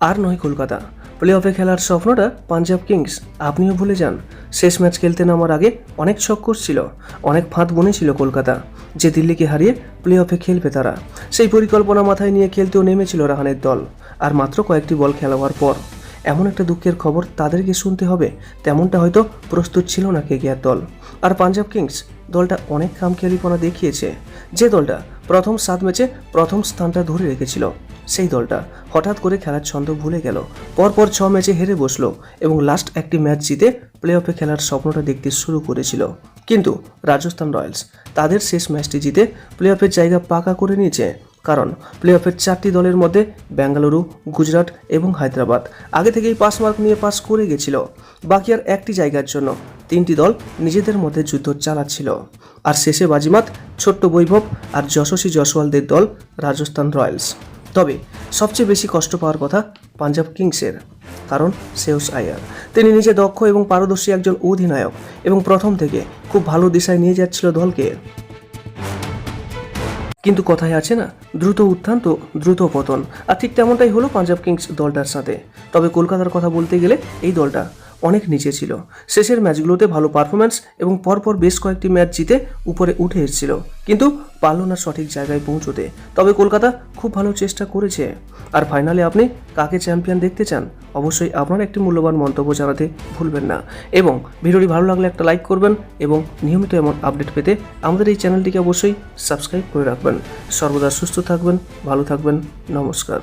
আর নয় কলকাতা, প্লে অফে খেলার স্বপ্নটা পাঞ্জাব কিংস আপনিও ভুলে যান। শেষ ম্যাচ খেলতে নামার আগে অনেক চক্কর ছিল, অনেক ফাঁদ বুনেছিল কলকাতা যে দিল্লিকে হারিয়ে প্লে অফে খেলবে তারা। সেই পরিকল্পনা মাথায় নিয়ে খেলতেও নেমেছিল রাহানের দল। আর মাত্র কয়েকটি বল খেলা হওয়ার পর এমন একটা দুঃখের খবর তাদেরকে শুনতে হবে, তেমনটা হয়তো প্রস্তুত ছিল না কেকেআর দল। আর পাঞ্জাব কিংস দলটা অনেক খামখেয়ালিপনা দেখিয়েছে। যে দলটা প্রথম 7 ম্যাচে প্রথম স্থানটা ধরে রেখেছিল, সেই দলটা হঠাৎ করে খেলার ছন্দ ভুলে গেল। পরপর 6 ম্যাচে হেরে বসলো এবং লাস্ট একটি ম্যাচ জিতে প্লে অফে খেলার স্বপ্নটা দেখতে শুরু করেছিল। কিন্তু রাজস্থান রয়্যালস তাদের শেষ ম্যাচটি জিতে প্লে অফের জায়গা পাকা করে নিয়েছে। কারণ প্লে অফের 4টি দলের মধ্যে বেঙ্গালুরু, গুজরাট এবং হায়দ্রাবাদ আগে থেকেই পাস মার্ক নিয়ে পাস করে গেছিল। বাকি আর একটি জায়গার জন্য 3টি দল নিজেদের মধ্যে যুদ্ধ চালাচ্ছিল। আর শেষে বাজিমাত ছোট্ট বৈভব আর যশস্বী জয়সওয়ালদের দল রাজস্থান রয়্যালস। তবে সবচেয়ে বেশি কষ্ট পাওয়ার কথা পাঞ্জাব কিংসের, কারণ শ্রেয়স আইয়ার তিনি নিজে দক্ষ এবং পারদর্শী একজন অধিনায়ক এবং প্রথম থেকে খুব ভালো দিশায় নিয়ে যাচ্ছিল দলকে। কিন্তু কথায় আছে না, দ্রুত উত্থান তো দ্রুত পতন, আর ঠিক তেমনটাই হলো পাঞ্জাব কিংস দলটার সাথে। তবে কলকাতার কথা বলতে গেলে এই দলটা অনেক নিচে ছিল। শেষের ম্যাচগুলোতে ভালো পারফরম্যান্স এবং পরপর বেশ কয়েকটি ম্যাচ জিতে উপরে উঠে এসেছিল, কিন্তু পারল না সঠিক জায়গায় পৌঁছতে। তবে কলকাতা খুব ভালো চেষ্টা করেছে। আর ফাইনালে আপনি কাকে চ্যাম্পিয়ন দেখতে চান, অবশ্যই আপনার একটি মূল্যবান মন্তব্য জানাতে ভুলবেন না। এবং ভিডিওটি ভালো লাগলে একটা লাইক করবেন এবং নিয়মিত এমন আপডেট পেতে আমাদের এই চ্যানেলটিকে অবশ্যই সাবস্ক্রাইব করে রাখবেন। সর্বদা সুস্থ থাকবেন, ভালো থাকবেন, নমস্কার।